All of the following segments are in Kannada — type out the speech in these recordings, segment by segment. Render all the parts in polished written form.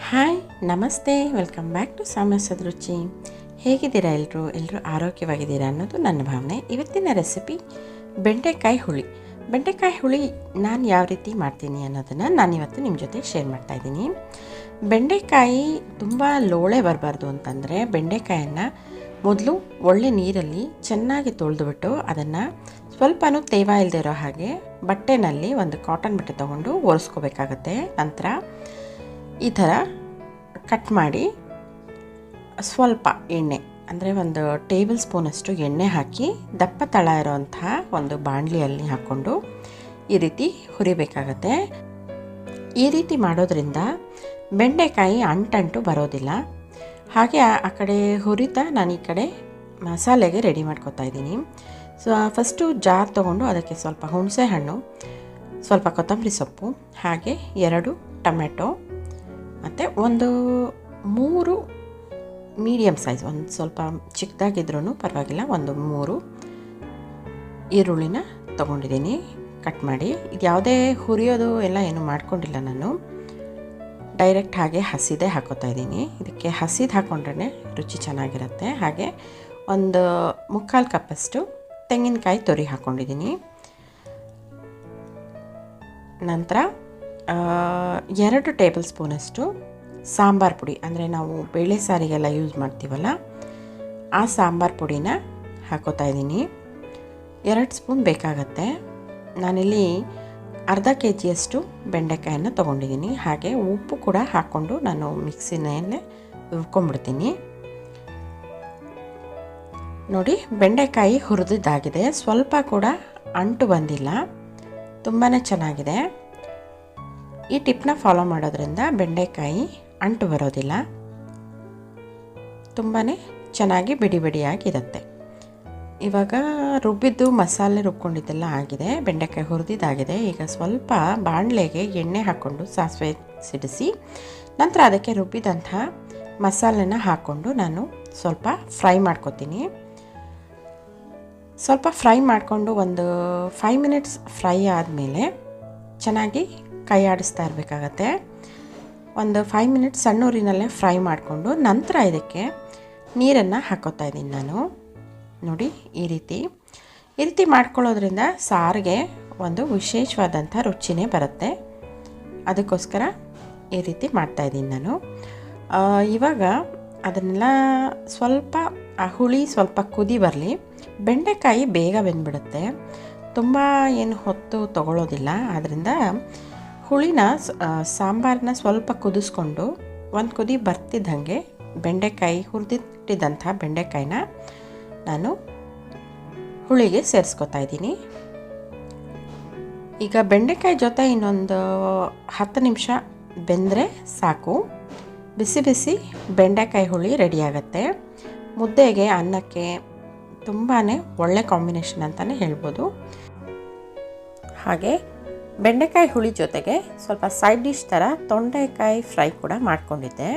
ಹಾಯ್, ನಮಸ್ತೆ. ವೆಲ್ಕಮ್ ಬ್ಯಾಕ್ ಟು ಸಾಮಸದ ರುಚಿ. ಹೇಗಿದ್ದೀರಾ ಎಲ್ಲರೂ ಆರೋಗ್ಯವಾಗಿದ್ದೀರಾ ಅನ್ನೋದು ನನ್ನ ಭಾವನೆ. ಇವತ್ತಿನ ರೆಸಿಪಿ ಬೆಂಡೆಕಾಯಿ ಹುಳಿ. ಬೆಂಡೆಕಾಯಿ ಹುಳಿ ನಾನು ಯಾವ ರೀತಿ ಮಾಡ್ತೀನಿ ಅನ್ನೋದನ್ನು ನಾನಿವತ್ತು ನಿಮ್ಮ ಜೊತೆ ಶೇರ್ ಮಾಡ್ತಾಯಿದ್ದೀನಿ. ಬೆಂಡೆಕಾಯಿ ತುಂಬ ಲೋಳೆ ಬರಬಾರ್ದು ಅಂತಂದರೆ ಬೆಂಡೆಕಾಯನ್ನು ಮೊದಲು ಒಳ್ಳೆ ನೀರಲ್ಲಿ ಚೆನ್ನಾಗಿ ತೊಳೆದುಬಿಟ್ಟು ಅದನ್ನು ಸ್ವಲ್ಪನೂ ತೇವ ಇಲ್ಲದೆ ಇರೋ ಹಾಗೆ ಬಟ್ಟೆನಲ್ಲಿ ಒಂದು ಕಾಟನ್ ಬಟ್ಟೆ ತೊಗೊಂಡು ಒರೆಸ್ಕೋಬೇಕಾಗತ್ತೆ. ನಂತರ ಈ ಥರ ಕಟ್ ಮಾಡಿ ಸ್ವಲ್ಪ ಎಣ್ಣೆ ಅಂದರೆ ಒಂದು ಟೇಬಲ್ ಸ್ಪೂನಷ್ಟು ಎಣ್ಣೆ ಹಾಕಿ ದಪ್ಪ ತಳ ಇರೋವಂತಹ ಒಂದು ಬಾಣಲಿಯಲ್ಲಿ ಹಾಕ್ಕೊಂಡು ಈ ರೀತಿ ಹುರಿಬೇಕಾಗತ್ತೆ. ಈ ರೀತಿ ಮಾಡೋದ್ರಿಂದ ಬೆಂಡೆಕಾಯಿ ಅಂಟಂಟು ಬರೋದಿಲ್ಲ. ಹಾಗೆ ಆ ಕಡೆ ಹುರಿತಾ ನಾನು ಈ ಕಡೆ ಮಸಾಲೆಗೆ ರೆಡಿ ಮಾಡ್ಕೊತಾ ಇದ್ದೀನಿ. ಸೊ ಫಸ್ಟು ಜಾರ್ ತೊಗೊಂಡು ಅದಕ್ಕೆ ಸ್ವಲ್ಪ ಹುಣಸೆ ಹಣ್ಣು, ಸ್ವಲ್ಪ ಕೊತ್ತಂಬರಿ ಸೊಪ್ಪು, ಹಾಗೆ 2 ಟೊಮೆಟೊ ಮತ್ತು ಒಂದು 3 ಮೀಡಿಯಮ್ ಸೈಜ್, ಒಂದು ಸ್ವಲ್ಪ ಚಿಕ್ಕದಾಗಿದ್ರೂ ಪರವಾಗಿಲ್ಲ, ಒಂದು 3 ಈರುಳ್ಳಿನ ತೊಗೊಂಡಿದ್ದೀನಿ ಕಟ್ ಮಾಡಿ. ಇದು ಯಾವುದೇ ಹುರಿಯೋದು ಎಲ್ಲ ಏನು ಮಾಡ್ಕೊಂಡಿಲ್ಲ, ನಾನು ಡೈರೆಕ್ಟ್ ಹಾಗೆ ಹಸಿದೇ ಹಾಕೋತಾ ಇದ್ದೀನಿ. ಇದಕ್ಕೆ ಹಸಿದು ಹಾಕ್ಕೊಂಡ್ರೆ ರುಚಿ ಚೆನ್ನಾಗಿರುತ್ತೆ. ಹಾಗೆ ಒಂದು 3/4 ಕಪ್ಪಷ್ಟು ತೆಂಗಿನಕಾಯಿ ತುರಿ ಹಾಕ್ಕೊಂಡಿದ್ದೀನಿ. ನಂತರ 2 ಟೇಬಲ್ ಸ್ಪೂನಷ್ಟು ಸಾಂಬಾರು ಪುಡಿ, ಅಂದರೆ ನಾವು ಬೇಳೆ ಸಾರಿಗೆಲ್ಲ ಯೂಸ್ ಮಾಡ್ತೀವಲ್ಲ ಆ ಸಾಂಬಾರು ಪುಡಿನ ಹಾಕೋತಾ ಇದ್ದೀನಿ. 2 ಸ್ಪೂನ್ ಬೇಕಾಗತ್ತೆ. ನಾನಿಲ್ಲಿ ಅರ್ಧ kg ಬೆಂಡೆಕಾಯನ್ನು ತೊಗೊಂಡಿದ್ದೀನಿ. ಹಾಗೆ ಉಪ್ಪು ಕೂಡ ಹಾಕ್ಕೊಂಡು ನಾನು ಮಿಕ್ಸಿನಲ್ಲೇ ರುಬ್ಕೊಂಡ್ಬಿಡ್ತೀನಿ. ನೋಡಿ, ಬೆಂಡೆಕಾಯಿ ಹುರಿದಿದ್ದಾಗಿದೆ, ಸ್ವಲ್ಪ ಕೂಡ ಅಂಟು ಬಂದಿಲ್ಲ, ತುಂಬಾ ಚೆನ್ನಾಗಿದೆ. ಈ ಟಿಪ್ನ ಫಾಲೋ ಮಾಡೋದ್ರಿಂದ ಬೆಂಡೆಕಾಯಿ ಅಂಟು ಬರೋದಿಲ್ಲ, ತುಂಬಾ ಚೆನ್ನಾಗಿ ಬಿಡಿ ಬಿಡಿಯಾಗಿರುತ್ತೆ. ಇವಾಗ ರುಬ್ಬಿದ್ದು ಮಸಾಲೆ ರುಬ್ಕೊಂಡಿದ್ದೆಲ್ಲ ಆಗಿದೆ, ಬೆಂಡೆಕಾಯಿ ಹುರಿದಿದ್ದಾಗಿದೆ. ಈಗ ಸ್ವಲ್ಪ ಬಾಣಲೆಗೆ ಎಣ್ಣೆ ಹಾಕ್ಕೊಂಡು ಸಾಸಿವೆ ಸಿಡಿಸಿ ನಂತರ ಅದಕ್ಕೆ ರುಬ್ಬಿದಂಥ ಮಸಾಲೆನ ಹಾಕ್ಕೊಂಡು ನಾನು ಸ್ವಲ್ಪ ಫ್ರೈ ಮಾಡ್ಕೊತೀನಿ. ಸ್ವಲ್ಪ ಫ್ರೈ ಮಾಡಿಕೊಂಡು ಒಂದು 5 ಮಿನಿಟ್ಸ್ ಫ್ರೈ ಆದಮೇಲೆ ಚೆನ್ನಾಗಿ ಕೈ ಆಡಿಸ್ತಾ ಇರಬೇಕಾಗತ್ತೆ. ಒಂದು 5 ಮಿನಿಟ್ಸ್ ಸಣ್ಣ ಊರಿನಲ್ಲೇ ಫ್ರೈ ಮಾಡಿಕೊಂಡು ನಂತರ ಇದಕ್ಕೆ ನೀರನ್ನು ಹಾಕೋತಾ ಇದ್ದೀನಿ ನಾನು. ನೋಡಿ, ಈ ರೀತಿ ಮಾಡ್ಕೊಳ್ಳೋದ್ರಿಂದ ಸಾರಿಗೆ ಒಂದು ವಿಶೇಷವಾದಂಥ ರುಚಿನೇ ಬರುತ್ತೆ. ಅದಕ್ಕೋಸ್ಕರ ಈ ರೀತಿ ಮಾಡ್ತಾಯಿದ್ದೀನಿ ನಾನು. ಇವಾಗ ಅದನ್ನೆಲ್ಲ ಸ್ವಲ್ಪ ಆ ಹುಳಿ ಸ್ವಲ್ಪ ಕುದಿ ಬರಲಿ. ಬೆಂಡೆಕಾಯಿ ಬೇಗ ಬೆಂದ್ಬಿಡುತ್ತೆ, ತುಂಬ ಏನು ಹೊತ್ತು ತಗೊಳ್ಳೋದಿಲ್ಲ. ಆದ್ದರಿಂದ ಹುಳಿನ ಸಾಂಬಾರನ್ನ ಸ್ವಲ್ಪ ಕುದಿಸ್ಕೊಂಡು ಒಂದು ಕುದಿ ಬರ್ತಿದ್ದಂಗೆ ಬೆಂಡೆಕಾಯಿ ಹುರಿದಿಟ್ಟಿದ್ದಂಥ ಬೆಂಡೆಕಾಯಿನ ನಾನು ಹುಳಿಗೆ ಸೇರಿಸ್ಕೊತಾ ಇದ್ದೀನಿ. ಈಗ ಬೆಂಡೆಕಾಯಿ ಜೊತೆ ಇನ್ನೊಂದು 10 ನಿಮಿಷ ಬೆಂದರೆ ಸಾಕು. ಬಿಸಿ ಬಿಸಿ ಬೆಂಡೆಕಾಯಿ ಹುಳಿ ರೆಡಿಯಾಗತ್ತೆ. ಮುದ್ದೆಗೆ, ಅನ್ನಕ್ಕೆ ತುಂಬಾ ಒಳ್ಳೆ ಕಾಂಬಿನೇಷನ್ ಅಂತಲೇ ಹೇಳ್ಬೋದು. ಹಾಗೆ ಬೆಂಡೆಕಾಯಿ ಹುಳಿ ಜೊತೆಗೆ ಸ್ವಲ್ಪ ಸೈಡ್ ಡಿಶ್ ಥರ ತೊಂಡೆಕಾಯಿ ಫ್ರೈ ಕೂಡ ಮಾಡ್ಕೊಂಡಿದ್ದೆ.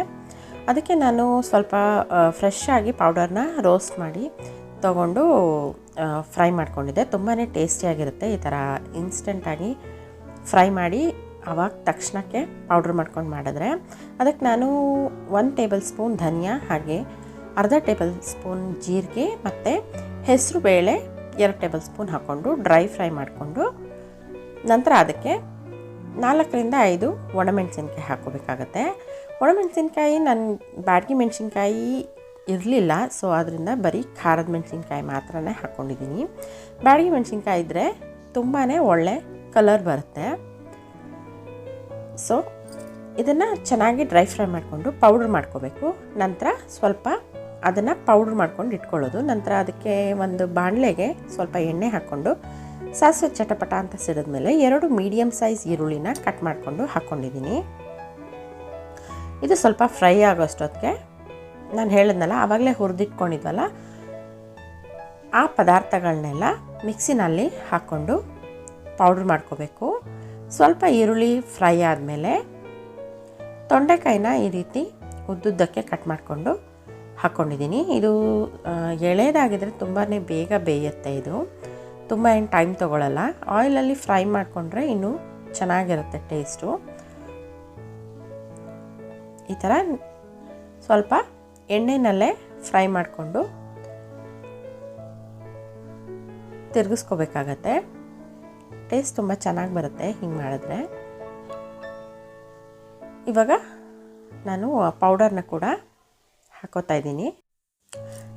ಅದಕ್ಕೆ ನಾನು ಸ್ವಲ್ಪ ಫ್ರೆಶ್ ಆಗಿ ಪೌಡರ್ನ ರೋಸ್ಟ್ ಮಾಡಿ ತೊಗೊಂಡು ಫ್ರೈ ಮಾಡ್ಕೊಂಡಿದ್ದೆ. ತುಂಬಾ ಟೇಸ್ಟಿಯಾಗಿರುತ್ತೆ ಈ ಥರ ಇನ್ಸ್ಟೆಂಟಾಗಿ ಫ್ರೈ ಮಾಡಿ ಆವಾಗ ತಕ್ಷಣಕ್ಕೆ ಪೌಡ್ರ್ ಮಾಡ್ಕೊಂಡು ಮಾಡಿದ್ರೆ. ಅದಕ್ಕೆ ನಾನು 1 ಟೇಬಲ್ ಸ್ಪೂನ್ ಧನಿಯಾ, ಹಾಗೆ ಅರ್ಧ ಟೇಬಲ್ ಸ್ಪೂನ್ ಜೀರಿಗೆ ಮತ್ತು ಹೆಸರು ಬೇಳೆ 2 ಟೇಬಲ್ ಸ್ಪೂನ್ ಹಾಕ್ಕೊಂಡು ಡ್ರೈ ಫ್ರೈ ಮಾಡಿಕೊಂಡು ನಂತರ ಅದಕ್ಕೆ 4ರಿಂದ 5 ಒಣಮೆಣಸಿನ್ಕಾಯಿ ಹಾಕ್ಕೋಬೇಕಾಗತ್ತೆ. ಒಣಮೆಣಸಿನ್ಕಾಯಿ ನಾನು ಬ್ಯಾಡಗಿ ಮೆಣಸಿನ್ಕಾಯಿ ಇರಲಿಲ್ಲ, ಸೊ ಅದರಿಂದ ಬರೀ ಖಾರದ ಮೆಣಸಿನ್ಕಾಯಿ ಮಾತ್ರನೇ ಹಾಕ್ಕೊಂಡಿದ್ದೀನಿ. ಬ್ಯಾಡಗಿ ಮೆಣಸಿನ್ಕಾಯಿ ಇದ್ದರೆ ತುಂಬಾ ಒಳ್ಳೆ ಕಲರ್ ಬರುತ್ತೆ. ಸೊ ಇದನ್ನು ಚೆನ್ನಾಗಿ ಡ್ರೈ ಫ್ರೈ ಮಾಡಿಕೊಂಡು ಪೌಡ್ರ್ ಮಾಡ್ಕೋಬೇಕು. ನಂತರ ಸ್ವಲ್ಪ ಅದನ್ನು ಪೌಡ್ರ್ ಮಾಡ್ಕೊಂಡು ಇಟ್ಕೊಳ್ಳೋದು. ನಂತರ ಅದಕ್ಕೆ ಒಂದು ಬಾಣಲೆಗೆ ಸ್ವಲ್ಪ ಎಣ್ಣೆ ಹಾಕ್ಕೊಂಡು ಸಾಸಿವೆ ಚಟಪಟ ಅಂತ ಸಿಡಿದ್ಮೇಲೆ 2 ಮೀಡಿಯಮ್ ಸೈಜ್ ಈರುಳ್ಳಿನ ಕಟ್ ಮಾಡಿಕೊಂಡು ಹಾಕ್ಕೊಂಡಿದ್ದೀನಿ. ಇದು ಸ್ವಲ್ಪ ಫ್ರೈ ಆಗೋಷ್ಟೊತ್ತಿಗೆ ನಾನು ಹೇಳಿದ್ನಲ್ಲ ಆವಾಗಲೇ ಹುರಿದಿಟ್ಕೊಂಡಿದ್ವಲ್ಲ ಆ ಪದಾರ್ಥಗಳನ್ನೆಲ್ಲ ಮಿಕ್ಸಿನಲ್ಲಿ ಹಾಕ್ಕೊಂಡು ಪೌಡ್ರ್ ಮಾಡ್ಕೋಬೇಕು. ಸ್ವಲ್ಪ ಈರುಳ್ಳಿ ಫ್ರೈ ಆದಮೇಲೆ ತೊಂಡೆಕಾಯಿನ ಈ ರೀತಿ ಉದ್ದುದ್ದಕ್ಕೆ ಕಟ್ ಮಾಡಿಕೊಂಡು ಹಾಕ್ಕೊಂಡಿದ್ದೀನಿ. ಇದು ಎಳೆದಾಗಿದ್ದರೆ ತುಂಬಾ ಬೇಗ ಬೇಯುತ್ತೆ. ಇದು ತುಂಬ ಏನು ಟೈಮ್ ತೊಗೊಳ್ಳಲ್ಲ. ಆಯಿಲಲ್ಲಿ ಫ್ರೈ ಮಾಡಿಕೊಂಡ್ರೆ ಇನ್ನೂ ಚೆನ್ನಾಗಿರುತ್ತೆ ಟೇಸ್ಟು. ಈ ಥರ ಸ್ವಲ್ಪ ಎಣ್ಣೆನಲ್ಲೇ ಫ್ರೈ ಮಾಡಿಕೊಂಡು ತಿರುಗಿಸ್ಕೋಬೇಕಾಗತ್ತೆ. ಟೇಸ್ಟ್ ತುಂಬ ಚೆನ್ನಾಗಿ ಬರುತ್ತೆ ಹಿಂಗೆ ಮಾಡಿದ್ರೆ. ಇವಾಗ ನಾನು ಪೌಡರ್ನ ಕೂಡ ಹಾಕೋತಾ ಇದ್ದೀನಿ.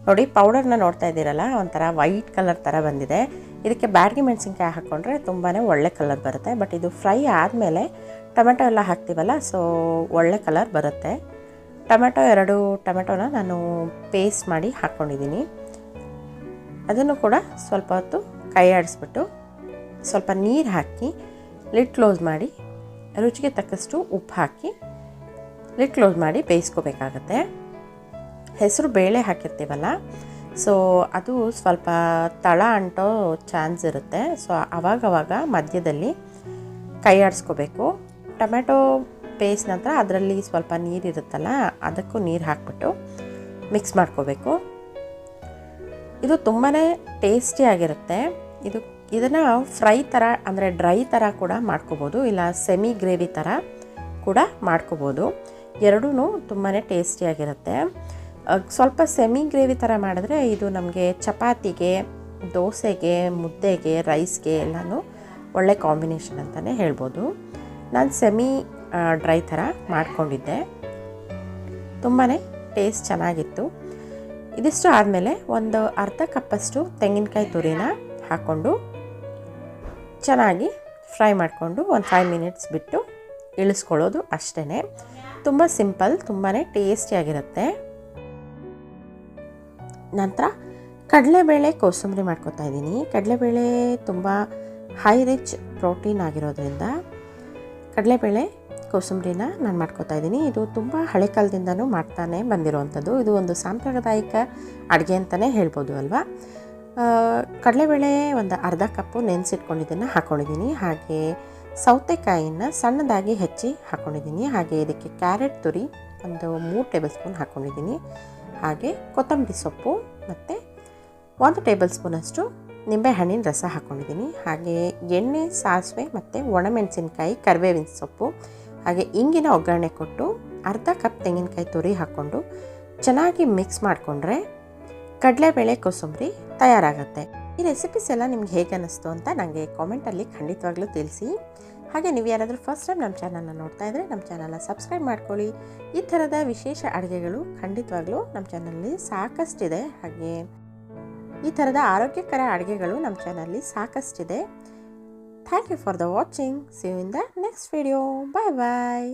ನೋಡಿ, ಪೌಡರ್ನ ನೋಡ್ತಾ ಇದ್ದೀರಲ್ಲ, ಒಂಥರ ವೈಟ್ ಕಲರ್ ಥರ ಬಂದಿದೆ. ಇದಕ್ಕೆ ಬ್ಯಾಡಗಿ ಮೆಣಸಿನ್ಕಾಯಿ ಹಾಕ್ಕೊಂಡ್ರೆ ತುಂಬಾ ಒಳ್ಳೆ ಕಲರ್ ಬರುತ್ತೆ. ಬಟ್ ಇದು ಫ್ರೈ ಆದಮೇಲೆ ಟೊಮೆಟೊ ಎಲ್ಲ ಹಾಕ್ತೀವಲ್ಲ, ಸೊ ಒಳ್ಳೆ ಕಲರ್ ಬರುತ್ತೆ. ಎರಡು ಟೊಮೆಟೊನ ನಾನು ಪೇಸ್ಟ್ ಮಾಡಿ ಹಾಕ್ಕೊಂಡಿದ್ದೀನಿ. ಅದನ್ನು ಕೂಡ ಸ್ವಲ್ಪ ಹೊತ್ತು ಕೈ ಆಡಿಸ್ಬಿಟ್ಟು ಸ್ವಲ್ಪ ನೀರು ಹಾಕಿ ಲಿಡ್ ಕ್ಲೋಸ್ ಮಾಡಿ, ರುಚಿಗೆ ತಕ್ಕಷ್ಟು ಉಪ್ಪು ಹಾಕಿ ಲಿಡ್ ಕ್ಲೋಸ್ ಮಾಡಿ ಬೇಯಿಸ್ಕೋಬೇಕಾಗತ್ತೆ. ಹೆಸರು ಬೇಳೆ ಹಾಕಿರ್ತೀವಲ್ಲ, ಸೊ ಅದು ಸ್ವಲ್ಪ ತಳ ಅಂಟೋ ಚಾನ್ಸ್ ಇರುತ್ತೆ. ಸೊ ಆವಾಗವಾಗ ಮಧ್ಯದಲ್ಲಿ ಕೈ ಆಡಿಸ್ಕೋಬೇಕು. ಟೊಮೆಟೊ ಪೇಸ್ಟ್ ನಂತರ ಅದರಲ್ಲಿ ಸ್ವಲ್ಪ ನೀರಿರುತ್ತಲ್ಲ, ಅದಕ್ಕೂ ನೀರು ಹಾಕ್ಬಿಟ್ಟು ಮಿಕ್ಸ್ ಮಾಡ್ಕೋಬೇಕು. ಇದು ತುಂಬಾ ಟೇಸ್ಟಿಯಾಗಿರುತ್ತೆ. ಇದನ್ನು ಫ್ರೈ ಥರ ಅಂದರೆ ಡ್ರೈ ಥರ ಕೂಡ ಮಾಡ್ಕೋಬೋದು, ಇಲ್ಲ ಸೆಮಿ ಗ್ರೇವಿ ಥರ ಕೂಡ ಮಾಡ್ಕೋಬೋದು. ಎರಡೂ ತುಂಬಾ ಟೇಸ್ಟಿಯಾಗಿರುತ್ತೆ. ಸ್ವಲ್ಪ ಸೆಮಿ ಗ್ರೇವಿ ಥರ ಮಾಡಿದ್ರೆ ಇದು ನಮಗೆ ಚಪಾತಿಗೆ, ದೋಸೆಗೆ, ಮುದ್ದೆಗೆ, ರೈಸ್ಗೆ ಎಲ್ಲನೂ ಒಳ್ಳೆ ಕಾಂಬಿನೇಷನ್ ಅಂತಲೇ ಹೇಳ್ಬೋದು. ನಾನು ಸೆಮಿ ಡ್ರೈ ಥರ ಮಾಡ್ಕೊಂಡಿದ್ದೆ. ತುಂಬಾ ಟೇಸ್ಟ್ ಚೆನ್ನಾಗಿತ್ತು. ಇದಿಷ್ಟು ಆದಮೇಲೆ ಒಂದು ಅರ್ಧ ಕಪ್ಪಷ್ಟು ತೆಂಗಿನಕಾಯಿ ತುರಿನ ಹಾಕ್ಕೊಂಡು ಚೆನ್ನಾಗಿ ಫ್ರೈ ಮಾಡಿಕೊಂಡು ಒಂದು 5 ಮಿನಿಟ್ಸ್ ಬಿಟ್ಟು ಇಳಿಸ್ಕೊಳ್ಳೋದು ಅಷ್ಟೇ. ತುಂಬ ಸಿಂಪಲ್, ತುಂಬಾ ಟೇಸ್ಟಿಯಾಗಿರುತ್ತೆ. ನಂತರ ಕಡಲೆಬೇಳೆ ಕೋಸಂಬರಿ ಮಾಡ್ಕೊತಾ ಇದ್ದೀನಿ. ಕಡಲೆಬೇಳೆ ತುಂಬ ಹೈ ರಿಚ್ ಪ್ರೋಟೀನ್ ಆಗಿರೋದ್ರಿಂದ ಕಡಲೆಬೇಳೆ ಕೋಸಂಬರಿನ ನಾನು ಮಾಡ್ಕೊತಾ ಇದ್ದೀನಿ. ಇದು ತುಂಬ ಹಳೆ ಕಾಲದಿಂದನೂ ಮಾಡ್ತಾನೆ ಬಂದಿರೋವಂಥದ್ದು. ಇದು ಒಂದು ಸಾಂಪ್ರದಾಯಿಕ ಅಡುಗೆ ಅಂತಲೇ ಹೇಳ್ಬೋದು ಅಲ್ವಾ. ಕಡಲೆಬೇಳೆ ಒಂದು ಅರ್ಧ ಕಪ್ಪು ನೆನೆಸಿಟ್ಕೊಂಡಿದ್ದನ್ನು ಹಾಕ್ಕೊಂಡಿದ್ದೀನಿ. ಹಾಗೆ ಸೌತೆಕಾಯಿನ ಸಣ್ಣದಾಗಿ ಹೆಚ್ಚಿ ಹಾಕ್ಕೊಂಡಿದ್ದೀನಿ. ಹಾಗೆ ಇದಕ್ಕೆ ಕ್ಯಾರೆಟ್ ತುರಿ ಒಂದು 3 ಟೇಬಲ್ ಸ್ಪೂನ್ ಹಾಕ್ಕೊಂಡಿದ್ದೀನಿ. ಹಾಗೆ ಕೊತ್ತಂಬರಿ ಸೊಪ್ಪು ಮತ್ತು 1 ಟೇಬಲ್ ಸ್ಪೂನಷ್ಟು ನಿಂಬೆಹಣ್ಣಿನ ರಸ ಹಾಕ್ಕೊಂಡಿದ್ದೀನಿ. ಹಾಗೆ ಎಣ್ಣೆ, ಸಾಸಿವೆ ಮತ್ತು ಒಣಮೆಣಸಿನ್ಕಾಯಿ, ಕರಿಬೇವಿನ ಸೊಪ್ಪು, ಹಾಗೆ ಇಂಗಿನ ಒಗ್ಗರಣೆ ಕೊಟ್ಟು ಅರ್ಧ ಕಪ್ ತೆಂಗಿನಕಾಯಿ ತುರಿ ಹಾಕ್ಕೊಂಡು ಚೆನ್ನಾಗಿ ಮಿಕ್ಸ್ ಮಾಡಿಕೊಂಡ್ರೆ ಕಡಲೆಬೇಳೆ ಕೋಸಂಬರಿ ತಯಾರಾಗುತ್ತೆ. ಈ ರೆಸಿಪೀಸ್ ಎಲ್ಲ ನಿಮ್ಗೆ ಹೇಗೆ ಅನ್ನಿಸ್ತು ಅಂತ ನನಗೆ ಕಾಮೆಂಟಲ್ಲಿ ಖಂಡಿತವಾಗ್ಲೂ ತಿಳಿಸಿ. ಹಾಗೆ ನೀವು ಯಾರಾದರೂ ಫಸ್ಟ್ ಟೈಮ್ ನಮ್ಮ ಚಾನಲ್ನ ನೋಡ್ತಾ ಇದ್ದರೆ ನಮ್ಮ ಚಾನಲ್ನ ಸಬ್ಸ್ಕ್ರೈಬ್ ಮಾಡ್ಕೊಳ್ಳಿ. ಈ ಥರದ ವಿಶೇಷ ಅಡುಗೆಗಳು ಖಂಡಿತವಾಗ್ಲೂ ನಮ್ಮ ಚಾನಲ್ಲಿ ಸಾಕಷ್ಟಿದೆ. ಹಾಗೆ ಈ ಥರದ ಆರೋಗ್ಯಕರ ಅಡುಗೆಗಳು ನಮ್ಮ ಚಾನಲ್ಲಿ ಸಾಕಷ್ಟಿದೆ. Thank you for the watching. See you in the next video. Bye bye.